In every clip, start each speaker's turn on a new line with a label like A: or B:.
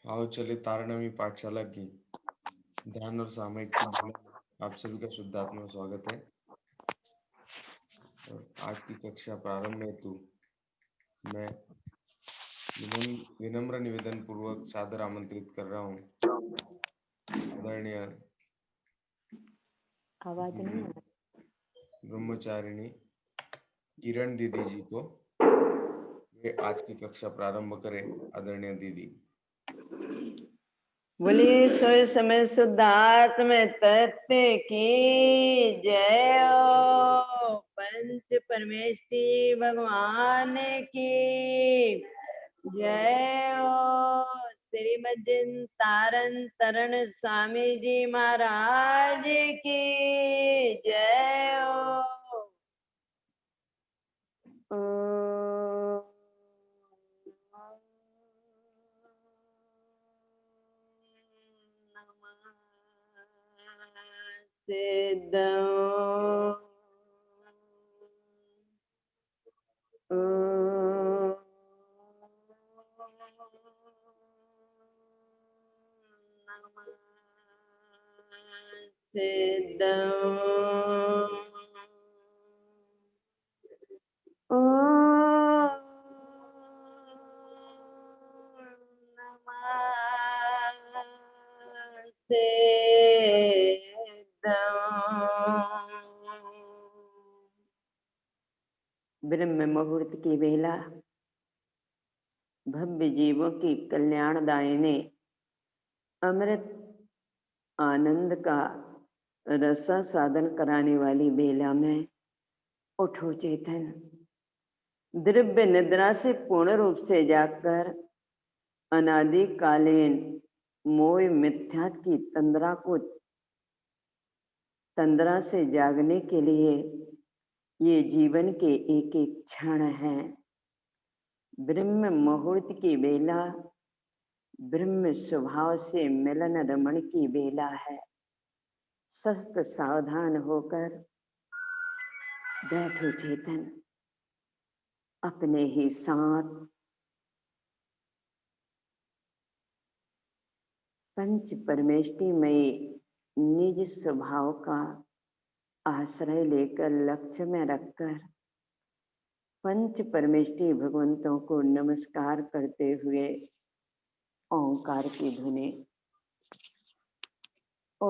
A: आओ चले तारानवी पाठशाला की ध्यान और सामयिक की धुन में आप सभी का शुद्धात्मा में स्वागत है। और आज की कक्षा प्रारंभ में हेतु मैं विनम्र निवेदन पूर्वक सादर आमंत्रित कर रहा हूँ आदरणीय
B: आवाज नहीं आ
A: ब्रह्मचारिणी किरण दीदी जी को। वे आज की कक्षा प्रारंभ करें। आदरणीय दीदी।
B: बोलिए सोए समय शुद्धात्म तत्व की जय हो। पंच परमेष्टि भगवान की जय हो। श्रीमद तारन तरण स्वामी जी महाराज की जय हो। ब्रह्म मुहूर्त की बेला भव्य जीवों की कल्याणदायिनी अमृत आनंद का रसा साधन कराने वाली बेला में उठो चेतन। द्रव्य निद्रा से पूर्ण रूप से जाकर अनादिकालीन मोह मिथ्या की तंद्रा से जागने के लिए ये जीवन के एक एक क्षण है। ब्रह्म मुहूर्त की बेला ब्रह्म स्वभाव से मिलन रमण की बेला है। स्वस्थ सावधान होकर बैठो चेतन। अपने ही साथ पंच परमेष्टि में निज स्वभाव का आश्रय लेकर लक्ष्य में रखकर पंच परमेष्टि भगवंतों को नमस्कार करते हुए ओंकार की ध्वनि ओ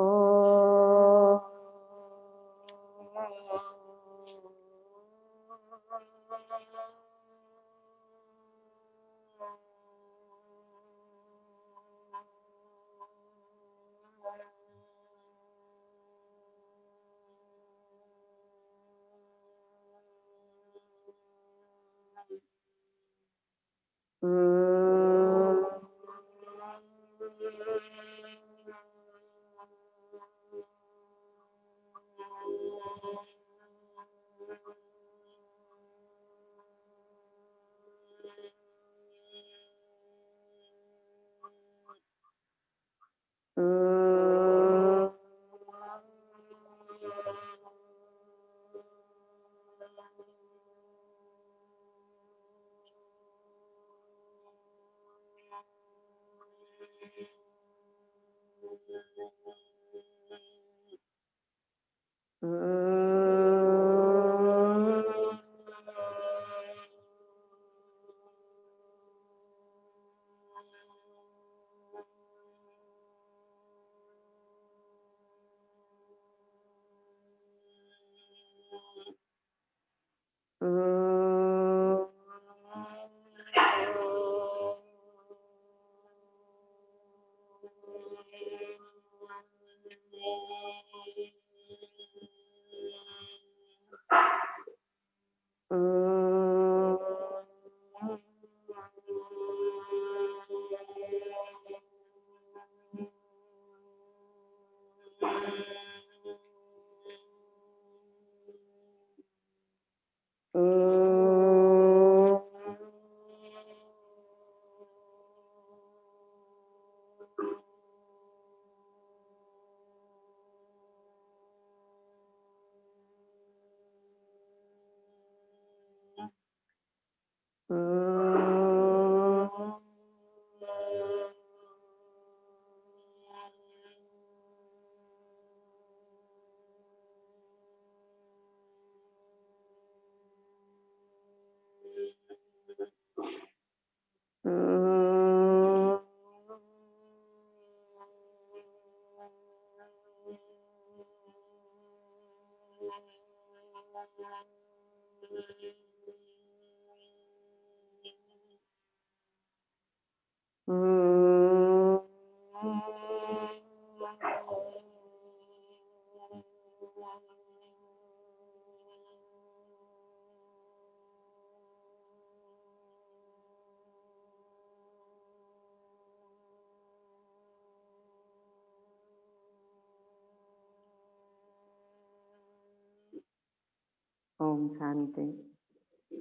B: ओम शांति,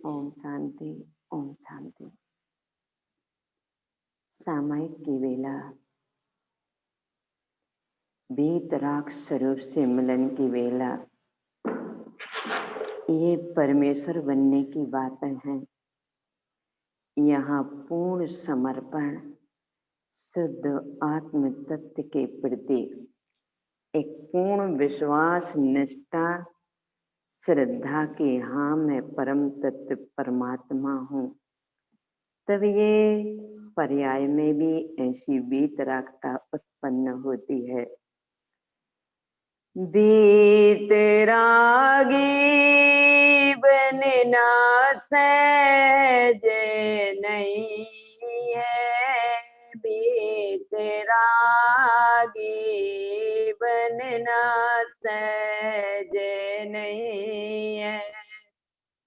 B: ओम शांति, ओम शांति। सामायिक की वेला, वीतराग स्वरूप से मिलन की वेला, ये परमेश्वर बनने की बातें हैं। यहाँ पूर्ण समर्पण शुद्ध आत्म तत्व के प्रति एक पूर्ण विश्वास, निष्ठा, श्रद्धा की हाँ मैं परम तत्व परमात्मा हूँ, तब ये पर्याय में भी ऐसी वीतरागता उत्पन्न होती है। वीतरागी बनना सहज नहीं है, वीतरागी बनना सहज नहीं है,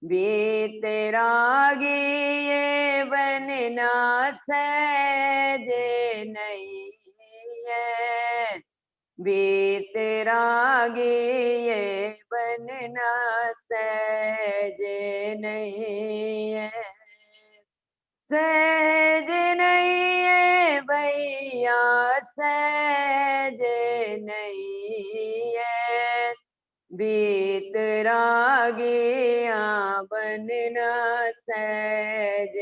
B: वीतरागी ये बनना सहज नहीं है, वीतरागी ये बनना सहज नहीं है, सहज नहीं है भैया, सहज नहीं है, वीतरागी यहाँ बनना सहज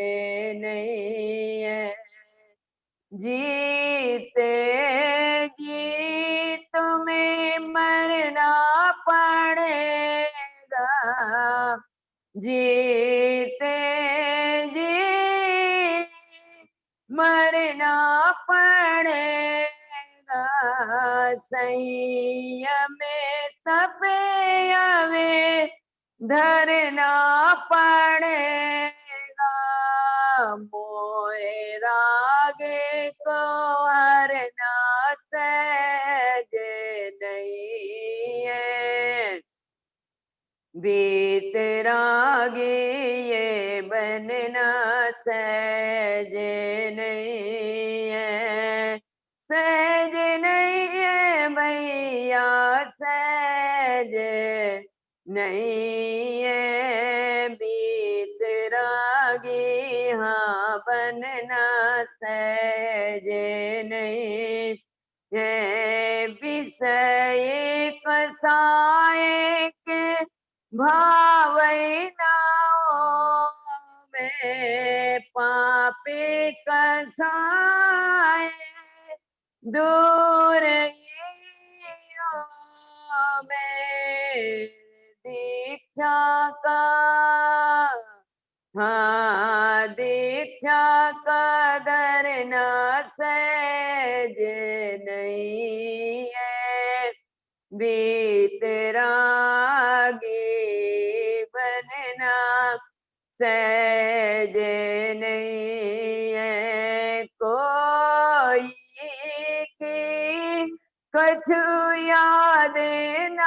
B: नहीं है। जीते जी तुम्हें मरना पड़ेगा, जीते जी मरना पड़ेगा, संयम तपे हमें धरना पड़ेगा, मोहे रागे को हरना सहज नहीं है, वीतरागी ये बनना सहज नहीं है, सहज नहीं है भैया, सहज नहीं है, वीतरागी हाँ बनना सहज नहीं है, विषय कसाए के भावनाओं में पापी कसाए दूर में दीक्षा का, हाँ दीक्षा कदर न सहज नहीं है, वीतरागी बनना सहज नहीं है, कोई की कछु याद न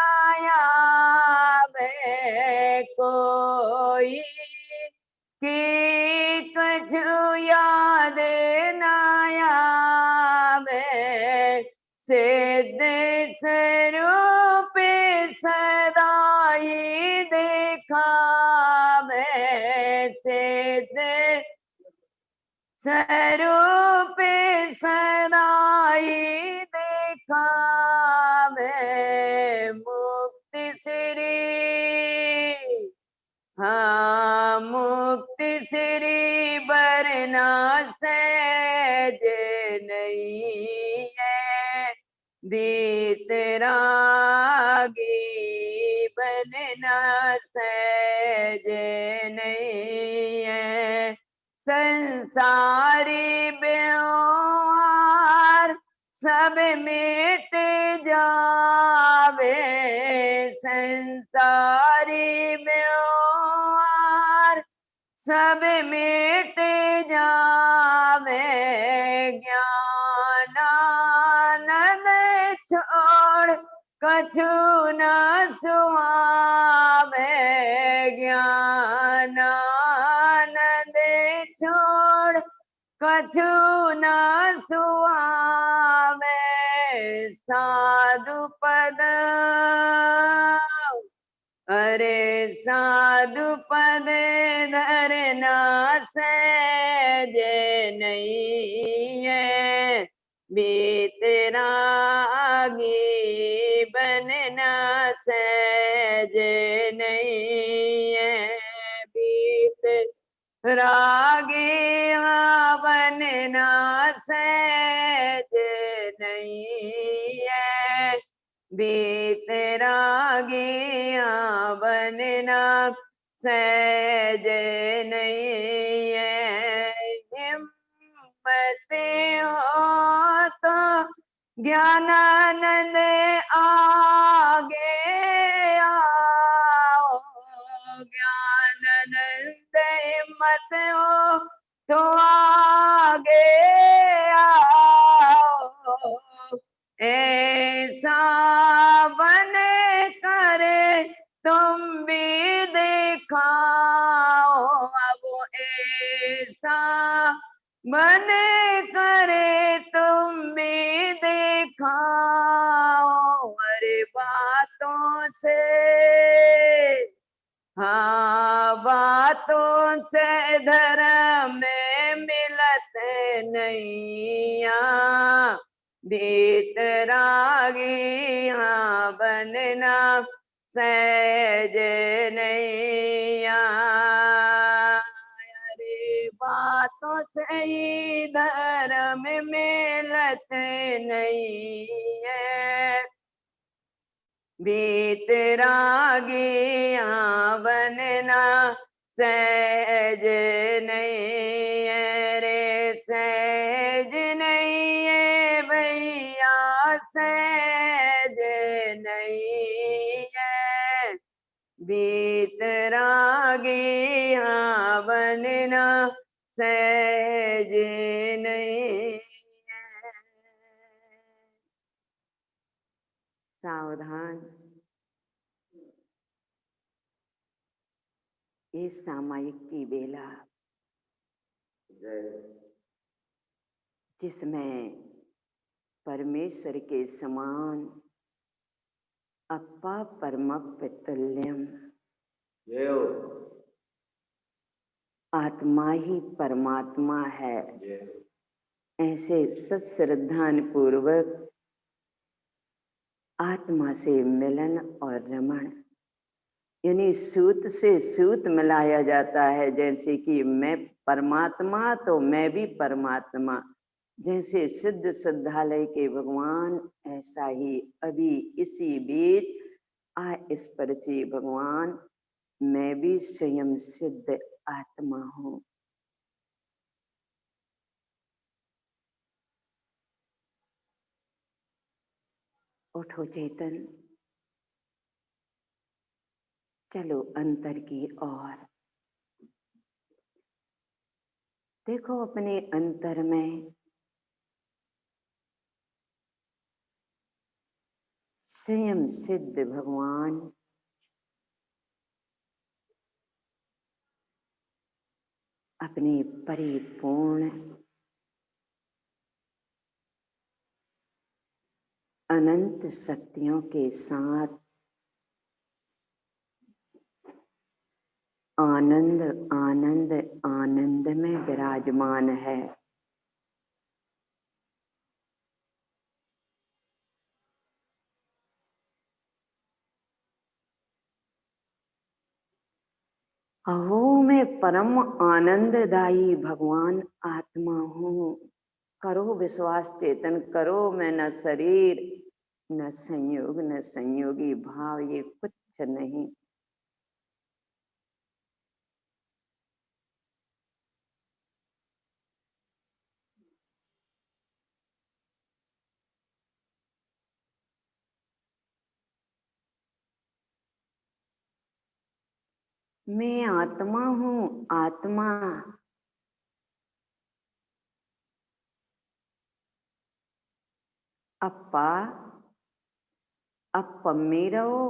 B: आवे, कोई की कछु याद न आवे, सिद्ध स्वरूप सदाई दिखावे, सिद्ध स्वरूप सदाई दिखावे, मुक्ति श्री हाँ मुक्ति श्री बरना सहज नहीं है, वीतरागी बनना सहज नहीं है, संसारी व्यवहार सब मिट जावे, संसारी व्यवहार सब मिट जावे, ज्ञानानंद छोड़ कछु न सुहावे, ज्ञानानंद छोड़ कछु न सुहावे, साधु पद अरे साधु पद धरना सहज नहीं है, बीतरागी बनना सहज नहीं है, बीत रागी बनना सहज नहीं है, बीतरागिया बनना सहज नहीं है। हिम्मत हो तो ज्ञानानंद आगे आओ, ज्ञानानंद हिम्मत हो तो आगे आओ, ऐसा बने करे तुम भी दिखाओ, अब ऐसा बने करे तुम भी दिखाओ। अरे बातों से, हाँ बातों से धर्म में मिलत नहीं, बीतरागिया बनना सहज नहीं। अरे बातों से ही धर्म मिलत नहीं है, बीतरागिया बनना सहज नहीं है रे, सहज नहीं है भैया, सहज नहीं है, बीतरागिया बनना सहज नहीं है। सावधान, ये सामायिक की बेला जिसमें परमेश्वर के समान अप्पा परमप्य तुल्यम, आत्मा ही परमात्मा है, ऐसे सत्श्रद्धान पूर्वक आत्मा से मिलन और रमण, यानी सूत से सूत मिलाया जाता है। जैसे कि मैं परमात्मा तो मैं भी परमात्मा, जैसे सिद्ध सिद्धालय के भगवान, ऐसा ही अभी इसी बीच स्पर्शी भगवान, मैं भी स्वयं सिद्ध आत्मा हूँ। उठो चेतन, चलो अंतर की ओर, देखो अपने अंतर में स्वयं सिद्ध भगवान अपनी परिपूर्ण अनंत शक्तियों के साथ आनंद आनंद आनंद में विराजमान है। वो मैं परम आनंददायी भगवान आत्मा हूँ। करो विश्वास चेतन, करो मैं न शरीर न संयोग न संयोगी भाव, ये कुछ नहीं। मैं आत्मा हूँ, आत्मा अप्पा अपम्मी रहो।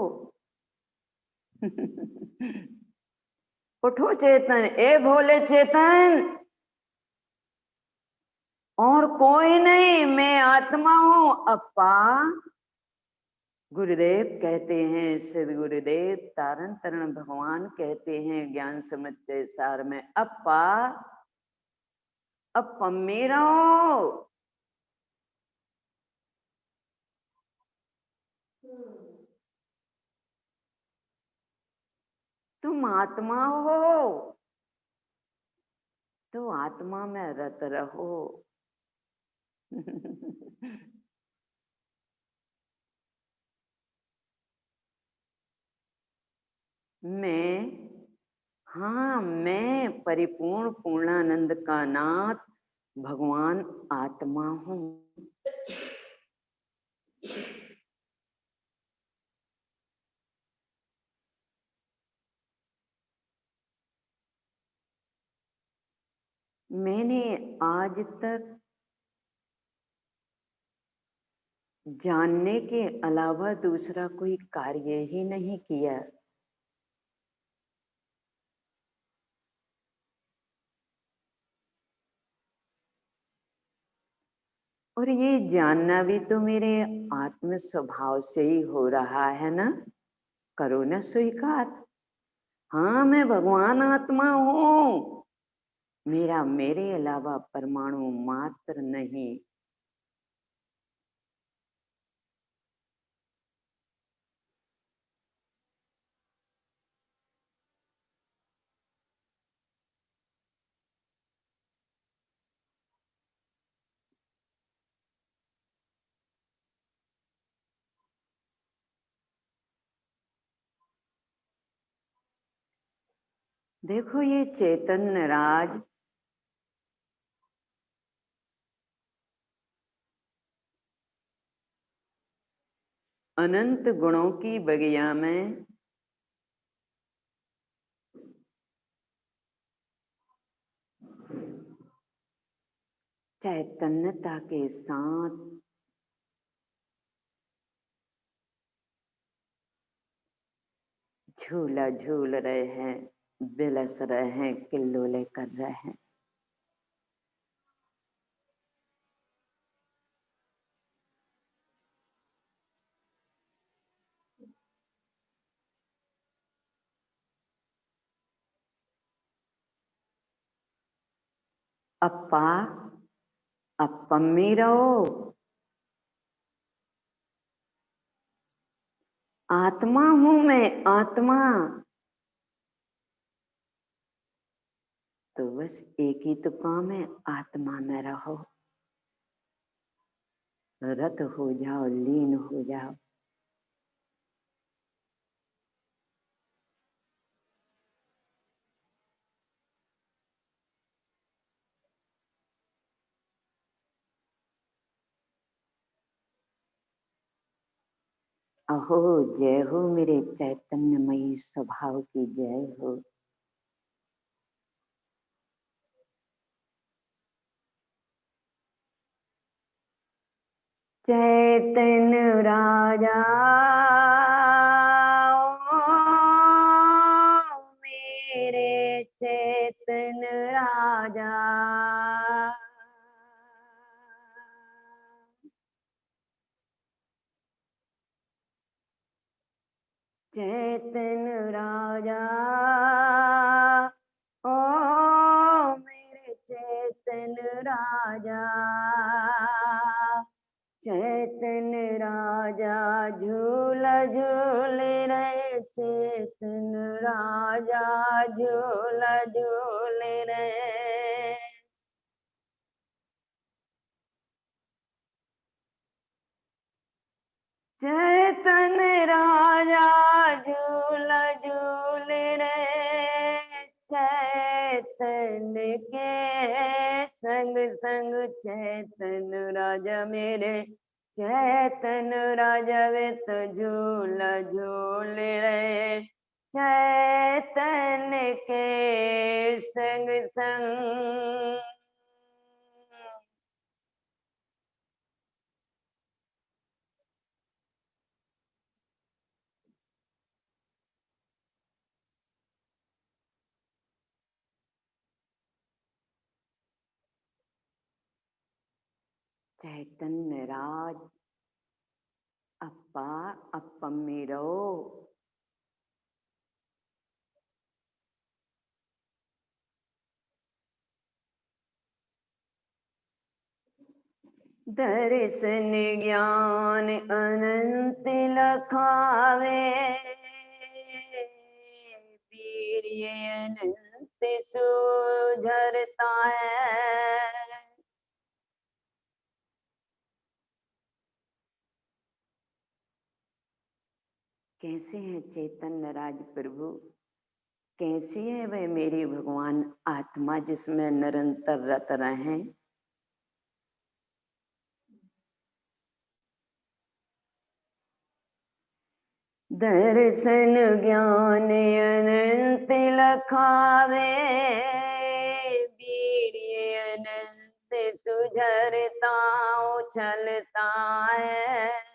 B: उठो चेतन, ए भोले चेतन, और कोई नहीं, मैं आत्मा हूँ अप्पा गुरुदेव कहते हैं, सिद्ध गुरुदेव तारण तरण भगवान कहते हैं ज्ञान समुच्चय सार में, अपा अपा मेरा तुम आत्मा हो, तो आत्मा में रत रहो। मैं, हाँ मैं परिपूर्ण पूर्णानंद का नाथ भगवान आत्मा हूँ। मैंने आज तक जानने के अलावा दूसरा कोई कार्य ही नहीं किया। और ये जानना भी तो मेरे आत्म स्वभाव से ही हो रहा है ना। करो ना स्वीकार। हाँ मैं भगवान आत्मा हूँ, मेरा मेरे अलावा परमाणु मात्र नहीं। देखो ये चैतन्य राज अनंत गुणों की बगिया में चैतन्यता के साथ झूला झूल रहे हैं, बिलस रहे हैं, किल्लोले कर रहे हैं। अप्पा अपम्मी रहो, आत्मा हूं मैं आत्मा। तो बस एक ही तो काम है, आत्मा में रहो, रत हो जाओ, लीन हो जाओ। अहो जय हो मेरे चैतन्यमयी स्वभाव की जय हो। चैतन्य राजा ओ मेरे चैतन्य राजा, चैतन्य राजा ओ मेरे चैतन्य राजा, चैतन्य राजा झूला झूल रहे, चैतन्य राजा झूला झूल रहे। चैतन्य राजा झूला झूल रहे, चैतन्य के संग संग चैतन्य राजा मेरे, चैतन्य राजा वे तो झूला झूल रहे, चैतन्य के संग संग। चैतन्य राज अप्पा अपम्मी रहो। दर्शन ज्ञान अनंत लखावे, वीर्य अनंत सुझरता है। कैसे हैं चैतन्य राज प्रभु, कैसी है वह मेरी भगवान आत्मा जिसमें निरंतर रत रहें। दर्शन ज्ञान अनंत लखावे, वीर्य अनंत सुझरता उछलता है।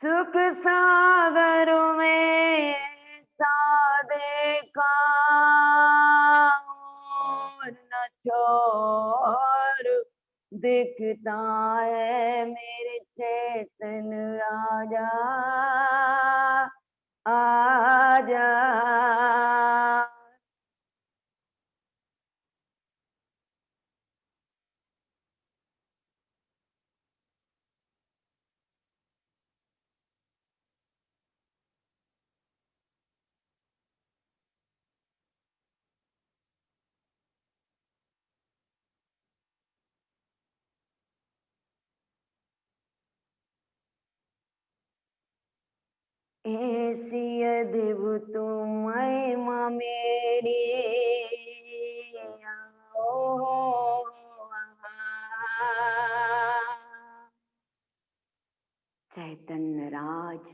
B: सुख सागर में ऐसा देखा और न छोड़ दिखता है मेरे चैतन राजा आजा। ऐसी अद्भुत महिमा मेरी आओ चैतन्य राज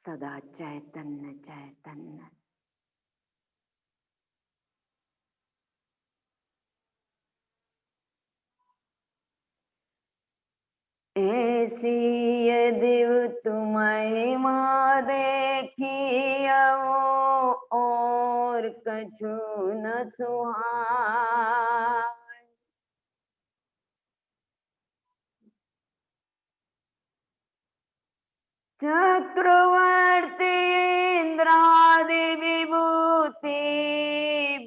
B: सदा चैतन्य चैतन्य। ऐसी अद्भुत महिमा देखी अब और कछु न सुहाए। चक्रवर्ती इंद्रादि विभूति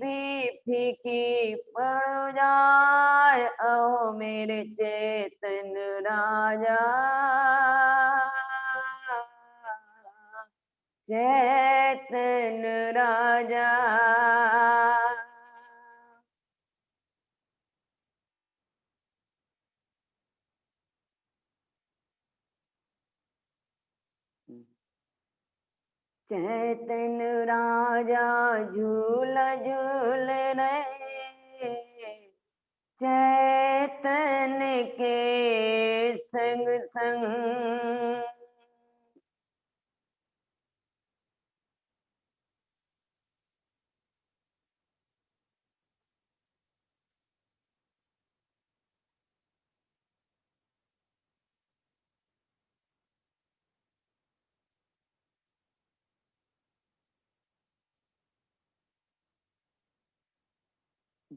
B: भी फीकी पड़ जाए ओ मेरे चेतन राजा चेतन राजा। चैतन राजा झूल झूल रहे चैतन के संग संग।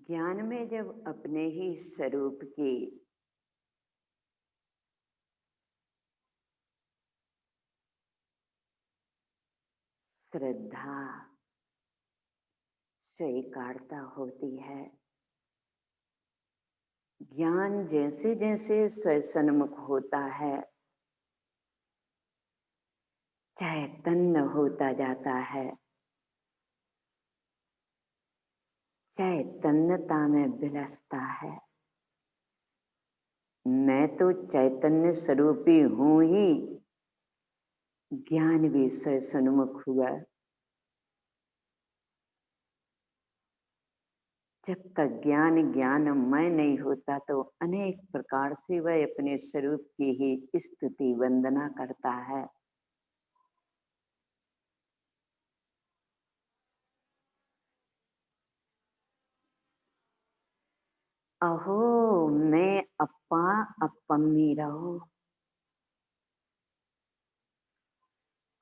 B: ज्ञान में जब अपने ही स्वरूप की श्रद्धा स्वीकारता होती है, ज्ञान जैसे जैसे स्वसन्मुख होता है चैतन्य होता जाता है, चैतन्यता में विलसता है। मैं तो चैतन्य स्वरूपी हूं ही, ज्ञान भी स्वसन्मुख हुआ। जब तक ज्ञान ज्ञानमय नहीं होता तो अनेक प्रकार से वह अपने स्वरूप की ही स्तुति वंदना करता है। अहो मैं अप्पा अपम्मी रहो।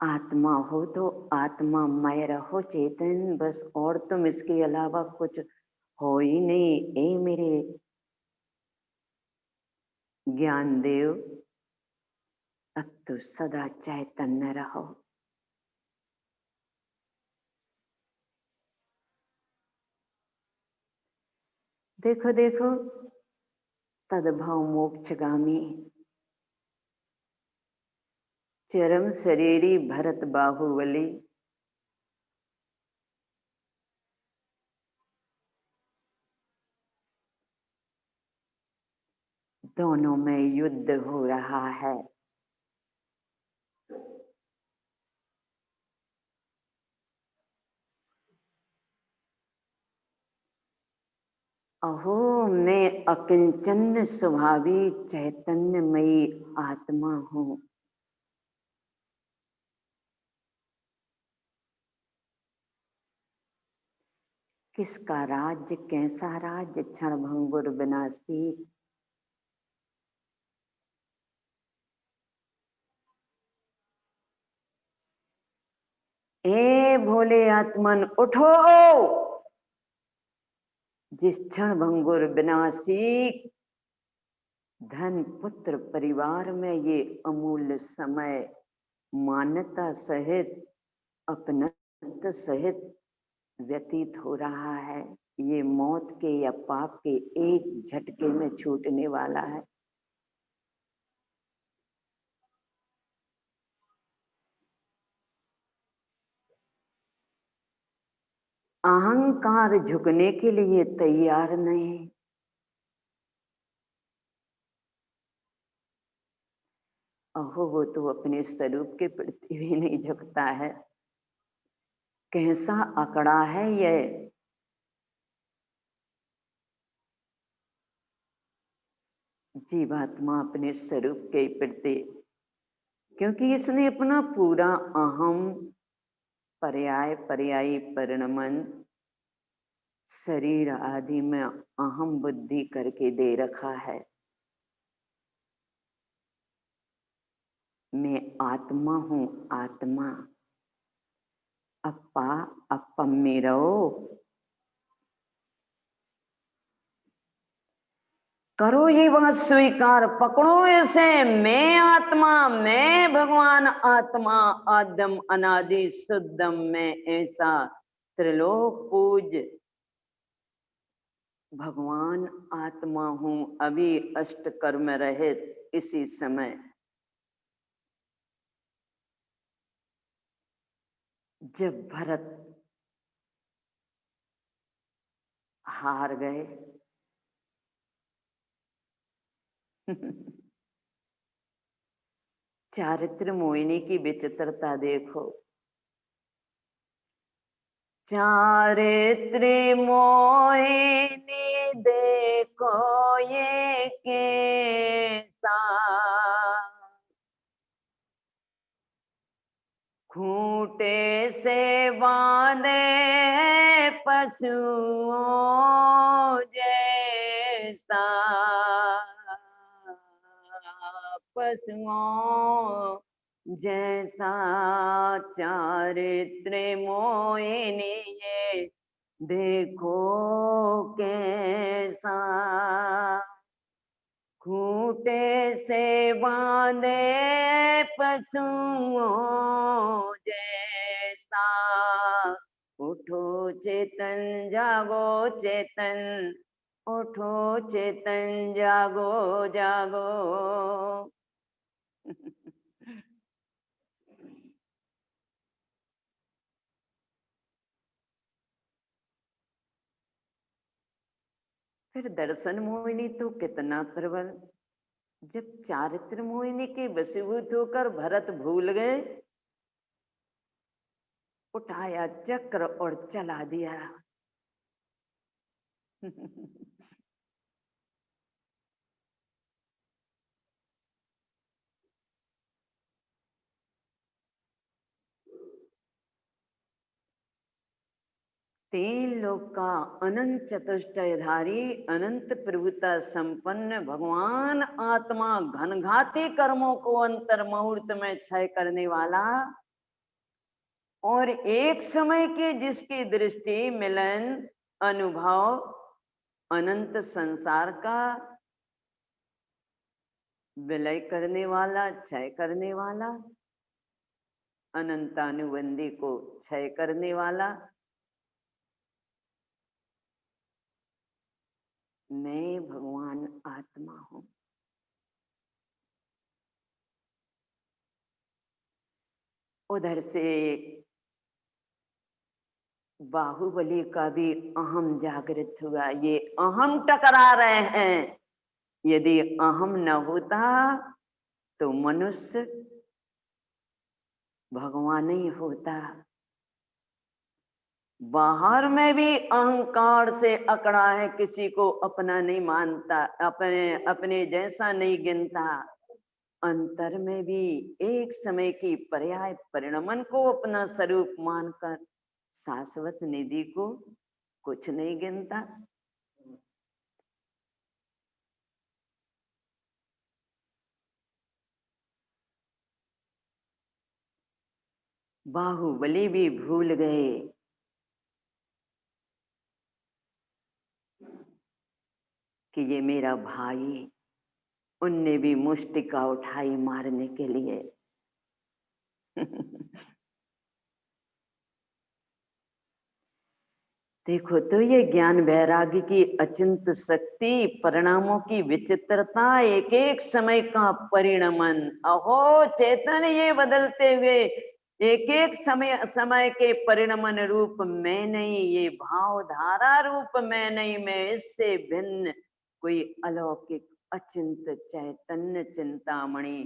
B: आत्मा हो तो आत्मामय रहो चेतन, बस और तुम इसके अलावा कुछ हो ही नहीं। ए मेरे ज्ञान देव, अब तो सदा चैतन्य रहो। देखो देखो, तद्भव मोक्षगामी चरम शरीरी भरत बाहुबली, दोनों में युद्ध हो रहा है। अहो, मैं अकिंचन स्वभावी चैतन्यमयी आत्मा हूँ। किसका राज्य, कैसा राज्य, क्षणभंगुर विनाशी। ए भोले आत्मन उठो, जिस क्षणभंगुर विनाशी धन पुत्र परिवार में ये अमूल्य समय मान्यता सहित अपनत्व सहित व्यतीत हो रहा है, ये मौत के या पाप के एक झटके में छूटने वाला है। अहंकार झुकने के लिए तैयार नहीं। अहो, वो तो अपने स्वरूप के प्रति भी नहीं झुकता है। कैसा अकड़ा है यह। जीवात्मा अपने स्वरूप के प्रति, क्योंकि इसने अपना पूरा अहम पर्याय पर्यायी परिणमन शरीर आदि में अहम बुद्धि करके दे रखा है। मैं आत्मा हूँ, आत्मा। अप्पा अपम्मी रहो, करो ये बात स्वीकार, पकड़ो इसे। मैं आत्मा, मैं भगवान आत्मा, आदम अनादि शुद्धम, मैं ऐसा त्रिलोक पूज भगवान आत्मा हूँ, अभी अष्ट कर्म रहित इसी समय। जब भरत हार गए चारित्र मोहिनी की विचित्रता देखो। चारित्र मोहिनी देखो ये कैसा, खूंटे से बांधे पशुओं जैसा, पशुओं जैसा चारित्र मोहिनी ये देखो कैसा, खूंटे से बांधे पशुओं जैसा। उठो चेतन जागो चेतन, उठो चेतन जागो जागो। फिर दर्शन मोहिनी तो कितना प्रबल। जब चारित्र मोहिनी के वशीभूत होकर भरत भूल गए, उठाया चक्र और चला दिया। 3 लोक का अनंत चतुष्टयधारी, अनंत प्रभुता संपन्न भगवान आत्मा, घनघाती कर्मों को अंतर मुहूर्त में क्षय करने वाला, और एक समय के जिसकी दृष्टि मिलन अनुभव अनंत संसार का विलय करने वाला, क्षय करने वाला, अनंतानुबंधी को क्षय करने वाला, मैं भगवान आत्मा हूं। उधर से बाहुबली का भी अहम जागृत हुआ। ये अहम टकरा रहे हैं। यदि अहम न होता तो मनुष्य भगवान ही होता। बाहर में भी अहंकार से अकड़ा है, किसी को अपना नहीं मानता, अपने जैसा नहीं गिनता। अंतर में भी एक समय की पर्याय परिणमन को अपना स्वरूप मानकर शाश्वत निधि को कुछ नहीं गिनता। बाहुबली भी भूल गए कि ये मेरा भाई। उनने भी मुष्टिका उठाई मारने के लिए। देखो तो ये ज्ञान वैराग्य की अचिंत शक्ति, परिणामों की विचित्रता, एक एक समय का परिणमन। अहो चेतन ये बदलते हुए एक एक समय के परिणमन रूप मैं नहीं, ये भाव धारा रूप मैं नहीं, मैं इससे भिन्न कोई अलौकिक अचिंत चैतन्य चिंतामणि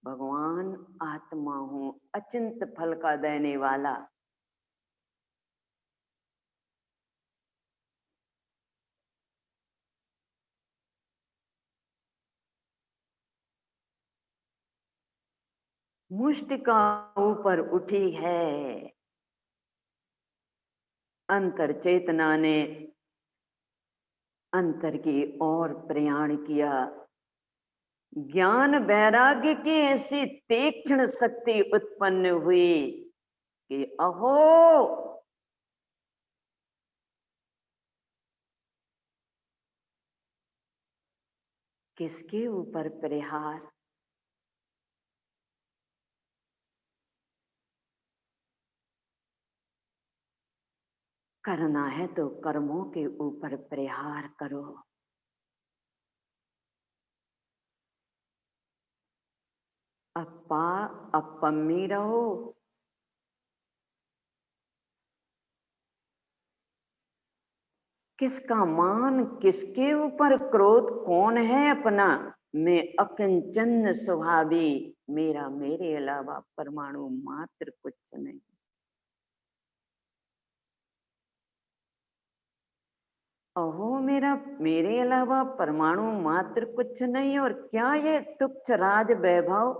B: भगवान आत्मा हूं, अचिंत फल का देने वाला। मुष्टिका ऊपर उठी है। अंतर चेतना ने अंतर की ओर प्रयाण किया। ज्ञान वैराग्य की ऐसी तीक्ष्ण शक्ति उत्पन्न हुई कि अहो किसके ऊपर प्रहार। करना है तो कर्मों के ऊपर प्रहार करो। अप्पा अपम्मी रहो। किसका मान, किसके ऊपर क्रोध, कौन है अपना। मैं अकिंचन स्वभावी, मेरा मेरे अलावा परमाणु मात्र कुछ नहीं। अहो मेरा मेरे अलावा परमाणु मात्र कुछ नहीं। और क्या ये तुच्छ राज वैभव।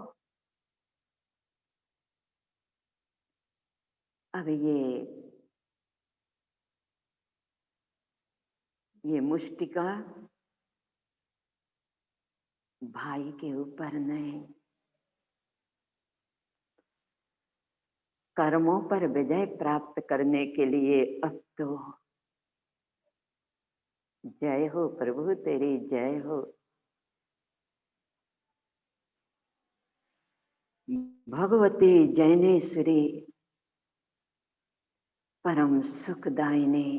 B: अब ये मुष्टिका भाई के ऊपर नहीं, कर्मों पर विजय प्राप्त करने के लिए अब तो जय हो प्रभु तेरी जय हो। भगवती जैनेश्वरी परम सुखदायिनी,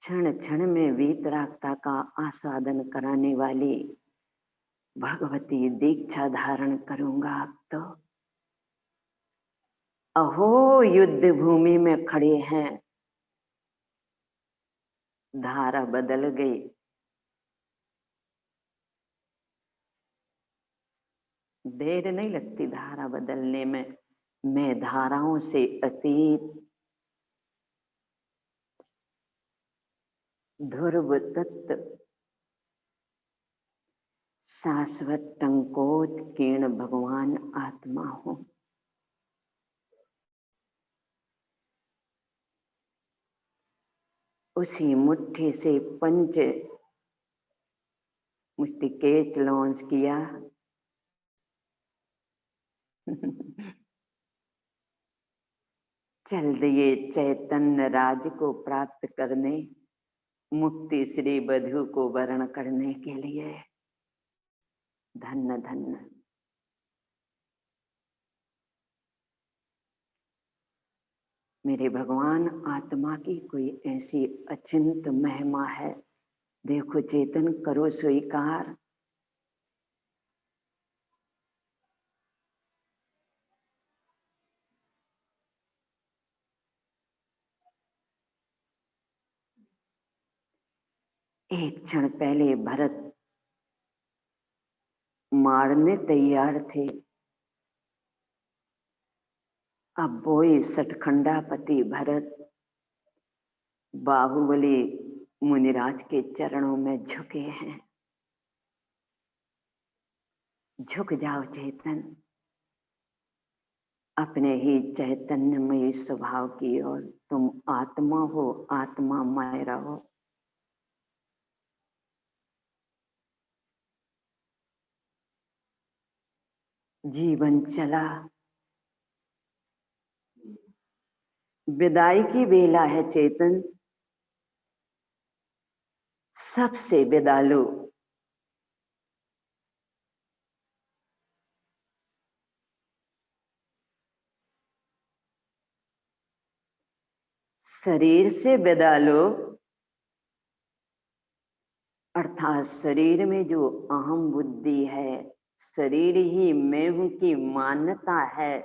B: क्षण क्षण में वीतरागता का आस्वादन कराने वाली भगवती दीक्षा धारण करूंगा अब तो। अहो युद्ध भूमि में खड़े हैं, धारा बदल गई। देर नहीं लगती धारा बदलने में। मैं धाराओं से अतीत, ध्रुव तत्व, शाश्वत टंकोत कीर्ण भगवान आत्मा हूं। उसी मुट्ठी से पंच मुष्टिकेच लॉन्च किया। चल दिए चैतन्य राज को प्राप्त करने, मुक्ति श्री वधु को वरण करने के लिए। धन्य धन्य। मेरे भगवान, आत्मा की कोई ऐसी अचिंत महिमा है। देखो चेतन, करो स्वीकार। एक क्षण पहले भरत मारने तैयार थे, अब वही सठखंडापति भरत बाहुबली मुनिराज के चरणों में झुके हैं। झुक जाओ चेतन, अपने ही चैतन्यमयी स्वभाव की ओर। तुम आत्मा हो, आत्मामय रहो। जीवन चला, विदाई की बेला है चेतन। सबसे विदा लो। शरीर से विदा लो, अर्थात शरीर में जो अहम बुद्धि है, शरीर ही मैं हूं की मान्यता है,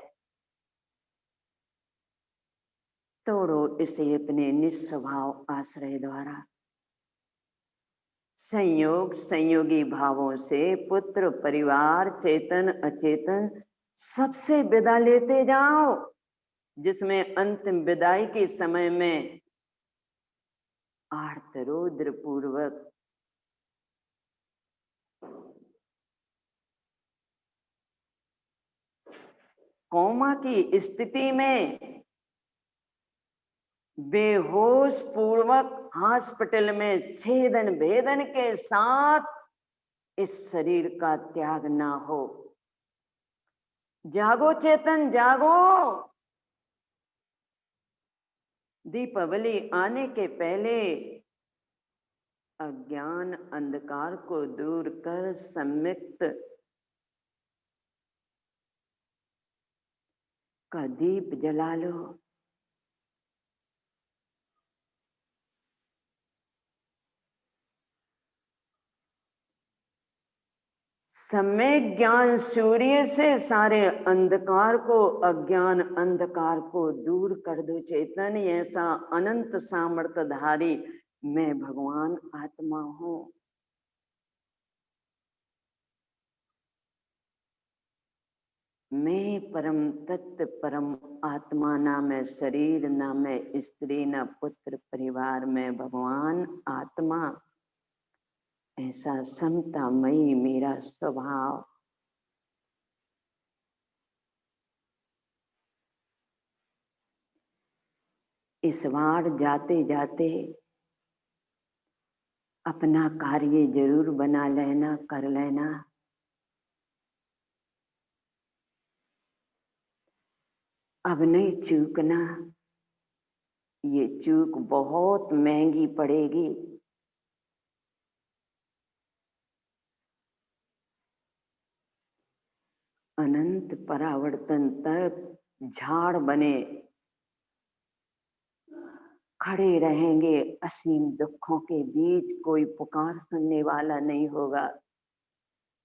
B: तोड़ो इसे अपने निस्वभाव आश्रय द्वारा। संयोग संयोगी भावों से पुत्र, परिवार, चेतन, अचेतन सबसे विदा लेते जाओ, जिसमें अंतिम विदाई के समय में आर्त रौद्र पूर्वक कोमा की स्थिति में बेहोश पूर्वक हॉस्पिटल में छेदन भेदन के साथ इस शरीर का त्याग ना हो। जागो चेतन, जागो। दीपावली आने के पहले अज्ञान अंधकार को दूर कर सम्यक्त का दीप जला लो। समय ज्ञान सूर्य से सारे अंधकार को, अज्ञान अंधकार को दूर कर दो चेतन। ऐसा अनंत सामर्थ्यधारी मैं भगवान आत्मा हूं। मैं परम तत्व, परम आत्मा, ना मैं शरीर, ना मैं स्त्री, ना पुत्र परिवार, मैं भगवान आत्मा। ऐसा समतामयी मेरा स्वभाव। इस बार जाते जाते अपना कार्य जरूर बना लेना, कर लेना। अब नहीं चूकना, ये चूक बहुत महंगी पड़ेगी। अनंत परावर्तन तक झाड़ बने खड़े रहेंगे। असीम दुखों के बीच कोई पुकार सुनने वाला नहीं होगा।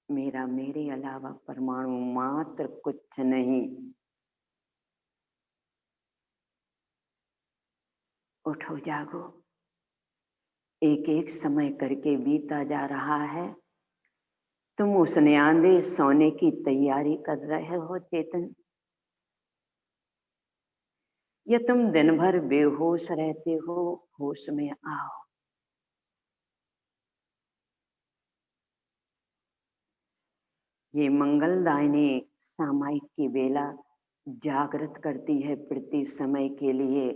B: मेरा मेरे अलावा परमाणु मात्र कुछ नहीं। उठो, जागो। एक एक समय करके बीता जा रहा है। तुम उस न्यादे सोने की तैयारी कर रहे हो चेतन, या तुम दिन भर बेहोश रहते हो? होश में आओ। ये मंगलदायिनी सामायिक की बेला जागृत करती है प्रति समय के लिए।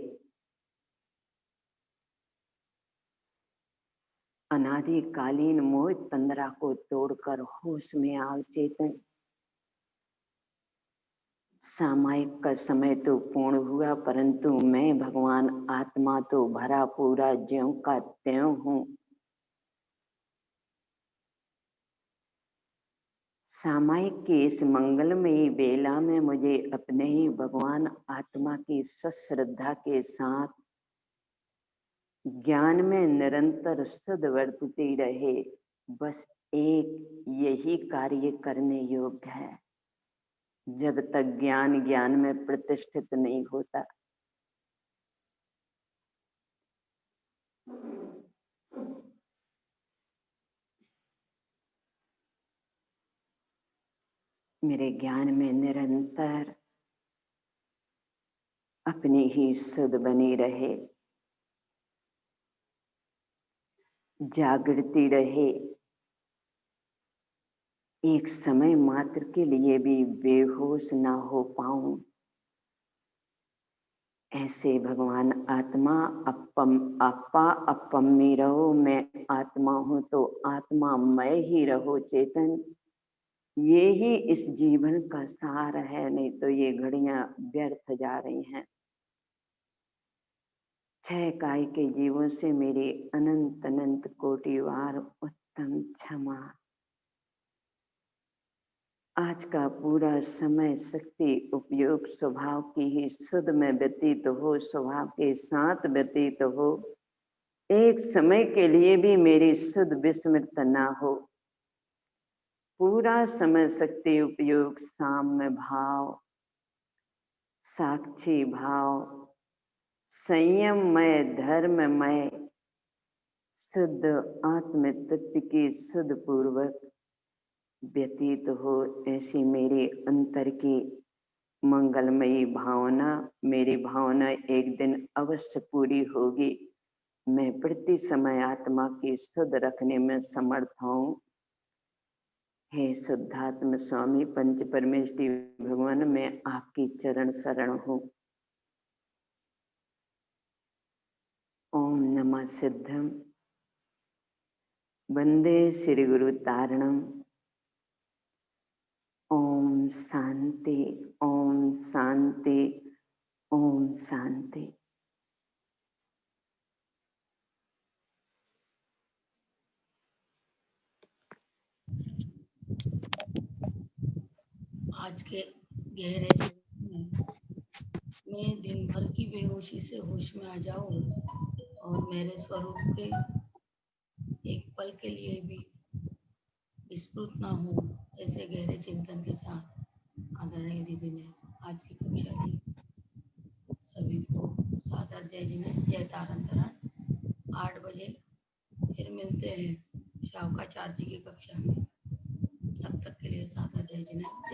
B: अनादिकालीन मोह तंद्रा को तोड़कर होश में आओ चेतन। सामायिक का समय तो पूर्ण हुआ, परंतु मैं भगवान आत्मा तो भरा पूरा ज्यों का त्यों हूँ। सामायिक की इस मंगलमयी बेला में मुझे अपने ही भगवान आत्मा की सश्रद्धा के साथ ज्ञान में निरंतर सद्वर्तती रहे, बस एक यही कार्य करने योग्य है। जब तक ज्ञान ज्ञान में प्रतिष्ठित नहीं होता, मेरे ज्ञान में निरंतर अपनी ही सुध बनी रहे, जागृति रहे, एक समय मात्र के लिए भी बेहोश ना हो पाऊं। ऐसे भगवान आत्मा अपा अपम में रहो, मैं आत्मा हूं तो आत्मा मैं ही रहो चेतन। ये ही इस जीवन का सार है, नहीं तो ये घड़ियां व्यर्थ जा रही हैं। 6 काय के जीवों से मेरी अनंत अनंत कोटि बार उत्तम क्षमा। आज का पूरा समय शक्ति उपयोग स्वभाव की ही शुद्ध में व्यतीत हो, स्वभाव के साथ व्यतीत हो, एक समय के लिए भी मेरी शुद्ध विस्मृत ना हो। पूरा समय शक्ति उपयोग साम्य भाव, साक्षी भाव, संयममय धर्ममय शुद्ध आत्म तत्व की शुद्ध पूर्वक व्यतीत हो। ऐसी मेरी अंतर की मंगलमयी भावना, मेरी भावना एक दिन अवश्य पूरी होगी। मैं प्रति समय आत्मा की शुद्ध रखने में समर्थ हूँ। हे शुद्धात्म स्वामी पंच परमेष्टि भगवान, मैं आपकी चरण शरण हूँ। ओम नमः सिद्धम वंदे श्री गुरु तारणम। ओम शांति, ओम शांति, ओम शांति।
C: आज के गहरे जीवन में मैं दिन भर की बेहोशी से होश में आ जाऊं और मेरे स्वरूप के एक पल के लिए भी विस्मृत ना हो, ऐसे गहरे चिंतन के साथ आदरणीय दीदी ने आज की कक्षा ली। सभी को सादर जय जिनेन्द्र, जय तारण तरण। 8 बजे फिर मिलते हैं शावकाचार्य जी की कक्षा में। तब तक के लिए सादर जय जिनेन्द्र।